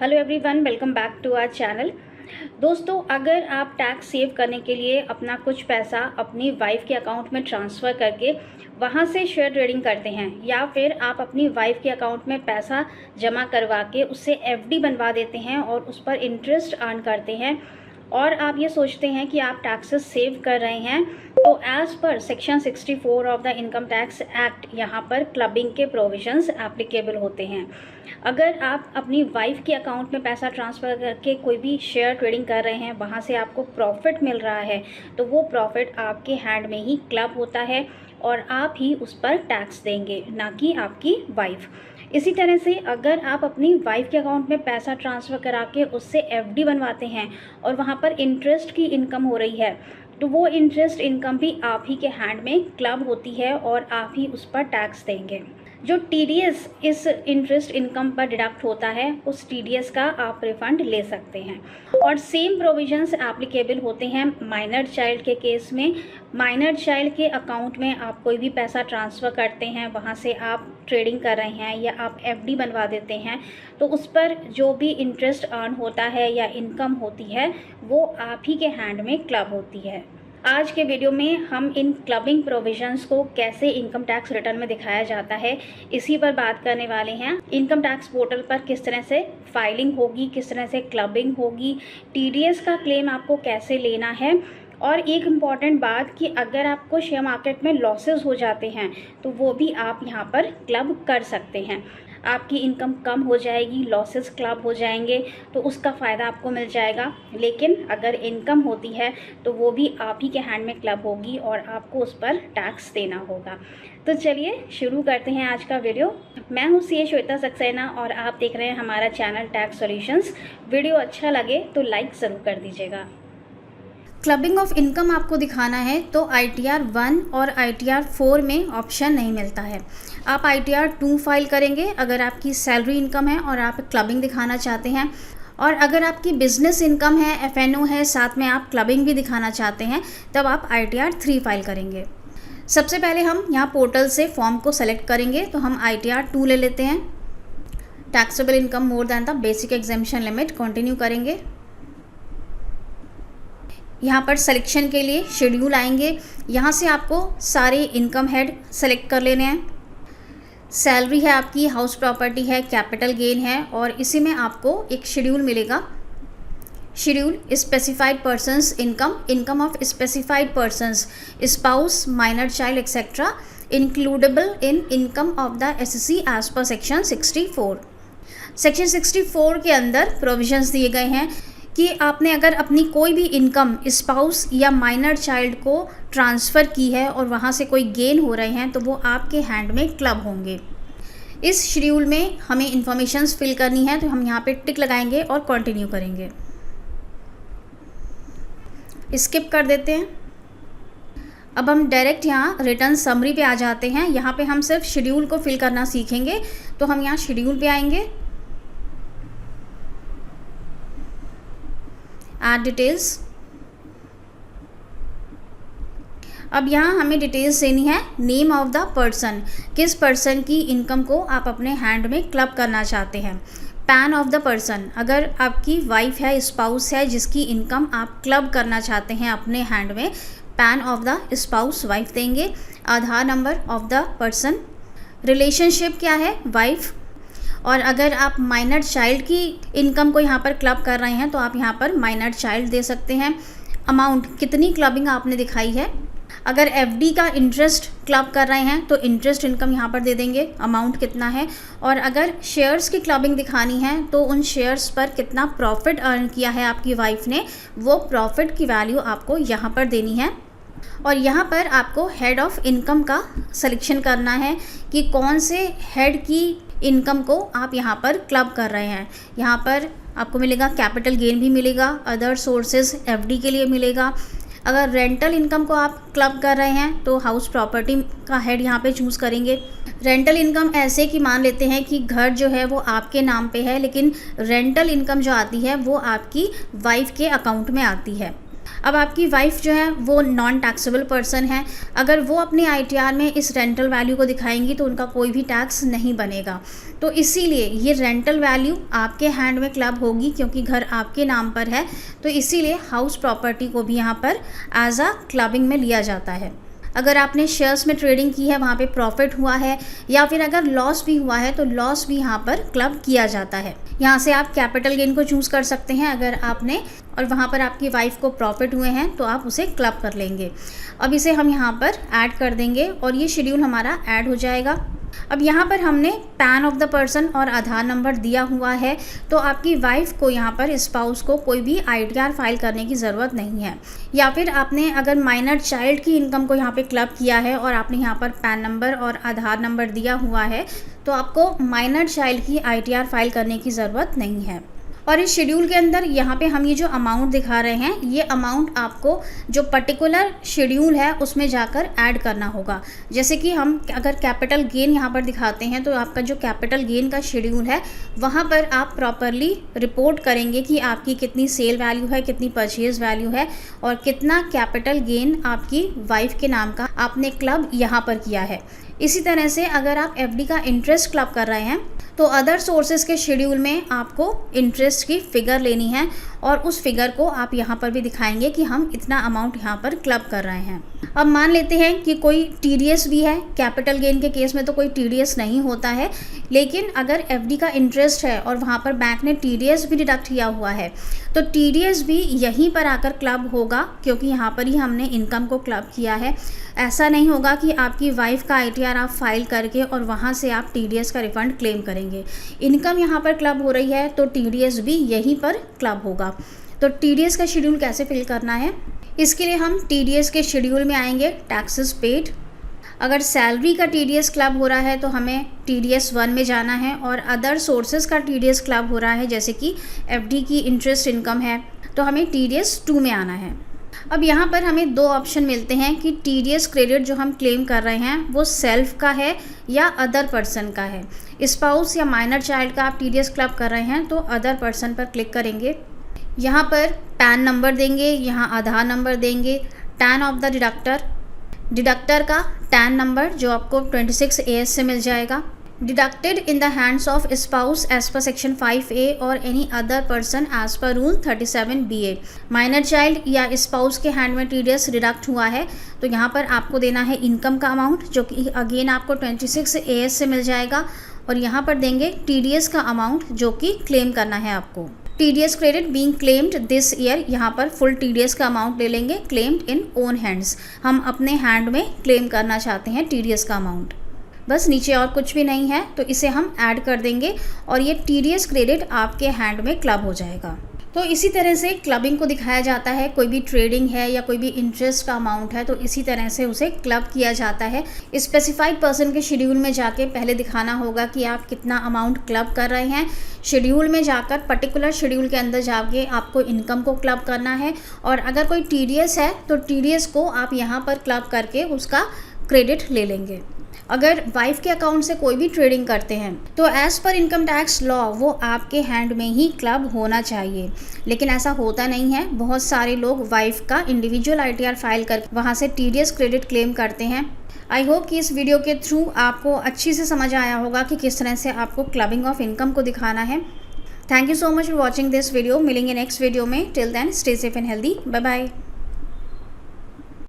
Hello everyone, welcome back to our channel. दोस्तों, अगर आप टैक्स सेव करने के लिए अपना कुछ पैसा अपनी वाइफ के अकाउंट में ट्रांसफ़र करके वहाँ से शेयर ट्रेडिंग करते हैं, या फिर आप अपनी वाइफ के अकाउंट में पैसा जमा करवा के उससे एफडी बनवा देते हैं और उस पर इंटरेस्ट अर्न करते हैं, और आप ये सोचते हैं कि आप टैक्सेस सेव कर रहे हैं, तो as per section 64 of the income tax act यहाँ पर क्लबिंग के प्रोविजंस एप्लीकेबल होते हैं। अगर आप अपनी वाइफ के अकाउंट में पैसा ट्रांसफ़र करके कोई भी शेयर ट्रेडिंग कर रहे हैं, वहाँ से आपको प्रॉफिट मिल रहा है, तो वो प्रॉफिट आपके हैंड में ही क्लब होता है और आप ही उस पर टैक्स देंगे, ना कि आपकी वाइफ। इसी तरह से अगर आप अपनी वाइफ के अकाउंट में पैसा ट्रांसफ़र करा के उससे एफडी बनवाते हैं और वहाँ पर इंटरेस्ट की इनकम हो रही है, तो वो इंटरेस्ट इनकम भी आप ही के हैंड में क्लब होती है और आप ही उस पर टैक्स देंगे। जो टीडीएस इस इंटरेस्ट इनकम पर डिडक्ट होता है, उस टीडीएस का आप रिफ़ंड ले सकते हैं। और सेम प्रोविजंस एप्लीकेबल होते हैं माइनर चाइल्ड के केस में। माइनर चाइल्ड के अकाउंट में आप कोई भी पैसा ट्रांसफ़र करते हैं, वहाँ से आप ट्रेडिंग कर रहे हैं या आप एफडी बनवा देते हैं, तो उस पर जो भी इंटरेस्ट अर्न होता है या इनकम होती है, वो आप ही के हैंड में क्लब होती है। आज के वीडियो में हम इन क्लबिंग प्रोविजंस को कैसे इनकम टैक्स रिटर्न में दिखाया जाता है, इसी पर बात करने वाले हैं। इनकम टैक्स पोर्टल पर किस तरह से फाइलिंग होगी, किस तरह से क्लबिंग होगी, टीडीएस का क्लेम आपको कैसे लेना है, और एक इम्पॉर्टेंट बात कि अगर आपको शेयर मार्केट में लॉसेस हो जाते हैं, तो वो भी आप यहाँ पर क्लब कर सकते हैं। आपकी इनकम कम हो जाएगी, लॉसेस क्लब हो जाएंगे, तो उसका फ़ायदा आपको मिल जाएगा। लेकिन अगर इनकम होती है तो वो भी आप ही के हैंड में क्लब होगी और आपको उस पर टैक्स देना होगा। तो चलिए शुरू करते हैं आज का वीडियो। मैं हूँ सीए श्वेता सक्सेना और आप देख रहे हैं हमारा चैनल टैक्स सॉल्यूशंस। वीडियो अच्छा लगे तो लाइक ज़रूर कर दीजिएगा। क्लबिंग ऑफ इनकम आपको दिखाना है तो ITR 1 और ITR 4 में ऑप्शन नहीं मिलता है। आप ITR 2 फाइल करेंगे अगर आपकी सैलरी इनकम है और आप क्लबिंग दिखाना चाहते हैं, और अगर आपकी बिजनेस इनकम है, FNO है, साथ में आप क्लबिंग भी दिखाना चाहते हैं, तब आप ITR 3 फाइल करेंगे। सबसे पहले हम यहाँ पोर्टल से फॉर्म को सेलेक्ट करेंगे, तो हम ITR 2 ले लेते हैं। Taxable income more than the basic exemption limit, continue करेंगे। यहाँ पर सिलेक्शन के लिए शेड्यूल आएंगे, यहाँ से आपको सारे इनकम हेड सेलेक्ट कर लेने हैं। सैलरी है आपकी, हाउस प्रॉपर्टी है, कैपिटल गेन है, और इसी में आपको एक शेड्यूल मिलेगा। Schedule specified persons income, income of specified persons, spouse, minor child etcetera includable in income of the SSC as per section 64। Section 64 के अंदर प्रोविजंस दिए गए हैं कि आपने अगर अपनी कोई भी इनकम स्पाउस या माइनर चाइल्ड को ट्रांसफ़र की है और वहाँ से कोई गेन हो रहे हैं, तो वो आपके हैंड में क्लब होंगे। इस शेड्यूल में हमें इंफॉर्मेशंस फिल करनी है, तो हम यहाँ पे टिक लगाएंगे और कंटिन्यू करेंगे। स्किप कर देते हैं। अब हम डायरेक्ट यहाँ रिटर्न समरी पे आ जाते हैं। यहाँ पे हम सिर्फ शेड्यूल को फिल करना सीखेंगे, तो हम यहाँ शेड्यूल पे आएंगे, ऐड डिटेल्स। अब यहाँ हमें डिटेल्स देनी है। नेम ऑफ द पर्सन, किस पर्सन की इनकम को आप अपने हैंड में क्लब करना चाहते हैं। पैन ऑफ द पर्सन, अगर आपकी वाइफ है, स्पाउस है, जिसकी इनकम आप क्लब करना चाहते हैं अपने हैंड में, PAN of the spouse wife देंगे। Aadhaar number of the person. Relationship क्या है, वाइफ। और अगर आप माइनर चाइल्ड की इनकम को यहाँ पर क्लब कर रहे हैं, तो आप यहाँ पर माइनर चाइल्ड दे सकते हैं। अमाउंट, कितनी क्लबिंग आपने दिखाई है। अगर एफडी का इंटरेस्ट क्लब कर रहे हैं, तो इंटरेस्ट इनकम यहाँ पर दे देंगे, अमाउंट कितना है। और अगर शेयर्स की क्लबिंग दिखानी है, तो उन शेयर्स पर कितना प्रॉफिट अर्न किया है आपकी वाइफ ने, वो प्रॉफिट की वैल्यू आपको यहाँ पर देनी है। और यहाँ पर आपको हेड ऑफ इनकम का सिलेक्शन करना है कि कौन से हेड की इनकम को आप यहाँ पर क्लब कर रहे हैं। यहाँ पर आपको मिलेगा कैपिटल गेन भी मिलेगा, अदर सोर्सेज एफडी के लिए मिलेगा। अगर रेंटल इनकम को आप क्लब कर रहे हैं, तो हाउस प्रॉपर्टी का हेड यहाँ पे चूज़ करेंगे। रेंटल इनकम ऐसे कि मान लेते हैं कि घर जो है वो आपके नाम पे है, लेकिन रेंटल इनकम जो आती है वो आपकी वाइफ के अकाउंट में आती है। अब आपकी वाइफ जो है वो नॉन टैक्सेबल पर्सन है, अगर वो अपने ITR में इस रेंटल वैल्यू को दिखाएंगी तो उनका कोई भी टैक्स नहीं बनेगा। तो इसीलिए ये रेंटल वैल्यू आपके हैंड में क्लब होगी, क्योंकि घर आपके नाम पर है, तो इसीलिए हाउस प्रॉपर्टी को भी यहाँ पर एज अ क्लबिंग में लिया जाता है। अगर आपने शेयर्स में ट्रेडिंग की है, वहाँ पे प्रॉफिट हुआ है, या फिर अगर लॉस भी हुआ है तो लॉस भी यहाँ पर क्लब किया जाता है। यहाँ से आप कैपिटल गेन को चूज़ कर सकते हैं अगर आपने, और वहाँ पर आपकी वाइफ को प्रॉफिट हुए हैं तो आप उसे क्लब कर लेंगे। अब इसे हम यहाँ पर ऐड कर देंगे और ये शेड्यूल हमारा ऐड हो जाएगा। अब यहाँ पर हमने पैन ऑफ द पर्सन और आधार नंबर दिया हुआ है, तो आपकी वाइफ को यहाँ पर स्पाउस को कोई भी ITR फाइल करने की ज़रूरत नहीं है। या फिर आपने अगर माइनर चाइल्ड की इनकम को यहाँ पे क्लब किया है और आपने यहाँ पर पैन नंबर और आधार नंबर दिया हुआ है, तो आपको माइनर चाइल्ड की ITR फाइल करने की ज़रूरत नहीं है। और इस शेड्यूल के अंदर यहाँ पे हम ये जो अमाउंट दिखा रहे हैं, ये अमाउंट आपको जो पर्टिकुलर शेड्यूल है उसमें जाकर ऐड करना होगा। जैसे कि हम अगर कैपिटल गेन यहाँ पर दिखाते हैं, तो आपका जो कैपिटल गेन का शेड्यूल है वहाँ पर आप प्रॉपरली रिपोर्ट करेंगे कि आपकी कितनी सेल वैल्यू है, कितनी परचेज वैल्यू है और कितना कैपिटल गेन आपकी वाइफ के नाम का आपने क्लब यहाँ पर किया है। इसी तरह से अगर आप FD का इंटरेस्ट क्लब कर रहे हैं, तो अदर सोर्सेज के शेड्यूल में आपको इंटरेस्ट की फ़िगर लेनी है और उस फिगर को आप यहाँ पर भी दिखाएंगे कि हम इतना अमाउंट यहाँ पर क्लब कर रहे हैं। अब मान लेते हैं कि कोई TDS भी है, कैपिटल गेन के केस में तो कोई TDS नहीं होता है, लेकिन अगर FD का इंटरेस्ट है और वहाँ पर बैंक ने TDS भी डिडक्ट किया हुआ है, तो TDS भी यहीं पर आकर क्लब होगा, क्योंकि यहाँ पर ही हमने इनकम को क्लब किया है। ऐसा नहीं होगा कि आपकी वाइफ का ITR आप फाइल करके और वहाँ से आप TDS का रिफ़ंड क्लेम करेंगे। इनकम यहाँ पर क्लब हो रही है तो TDS भी यहीं पर क्लब होगा। तो TDS का शेड्यूल कैसे फिल करना है, इसके लिए हम TDS के शेड्यूल में आएंगे, टैक्सेस पेड। अगर सैलरी का TDS क्लब हो रहा है तो हमें TDS 1 में जाना है, और अदर सोर्सेज का TDS क्लब हो रहा है जैसे कि FD की इंटरेस्ट इनकम है तो हमें TDS 2 में आना है। अब यहाँ पर हमें दो ऑप्शन मिलते हैं कि TDS क्रेडिट जो हम क्लेम कर रहे हैं वो सेल्फ का है या अदर पर्सन का है। स्पाउस या माइनर चाइल्ड का आप TDS क्लब कर रहे हैं तो अदर पर्सन पर क्लिक करेंगे, यहाँ पर पैन नंबर देंगे, यहाँ आधार नंबर देंगे, टैन ऑफ द डिडक्टर का टैन नंबर जो आपको 26 AS से मिल जाएगा। Deducted in the hands of spouse as per section 5A और any other person as per rule 37BA। Minor child या स्पाउस के हैंड में TDS डिडक्ट हुआ है तो यहाँ पर आपको देना है इनकम का अमाउंट, जो कि अगेन आपको 26 AS से मिल जाएगा, और यहाँ पर देंगे TDS का अमाउंट जो कि क्लेम करना है आपको। TDS credit being claimed this year, यहाँ पर फुल TDS का अमाउंट ले लेंगे, क्लेम्ड इन ओन हैंड्स, हम अपने हैंड में क्लेम करना चाहते हैं TDS का अमाउंट। बस नीचे और कुछ भी नहीं है तो इसे हम ऐड कर देंगे और ये TDS क्रेडिट आपके हैंड में क्लब हो जाएगा। तो इसी तरह से क्लबिंग को दिखाया जाता है। कोई भी ट्रेडिंग है या कोई भी इंटरेस्ट का अमाउंट है तो इसी तरह से उसे क्लब किया जाता है। स्पेसिफाइड पर्सन के शेड्यूल में जाके पहले दिखाना होगा कि आप कितना अमाउंट क्लब कर रहे हैं। शेड्यूल में जाकर पर्टिकुलर शेड्यूल के अंदर जाके आपको इनकम को क्लब करना है, और अगर कोई TDS है तो TDS को आप यहाँ पर क्लब करके उसका क्रेडिट ले लेंगे। अगर वाइफ के अकाउंट से कोई भी ट्रेडिंग करते हैं तो as per income tax law वो आपके हैंड में ही क्लब होना चाहिए, लेकिन ऐसा होता नहीं है। बहुत सारे लोग वाइफ का इंडिविजुअल ITR फाइल करके वहाँ से TDS क्रेडिट क्लेम करते हैं। आई होप कि इस वीडियो के थ्रू आपको अच्छी से समझ आया होगा कि किस तरह से आपको क्लबिंग ऑफ इनकम को दिखाना है। Thank you so much for watching this video. मिलेंगे नेक्स्ट वीडियो में। Till then stay safe and healthy. Bye bye.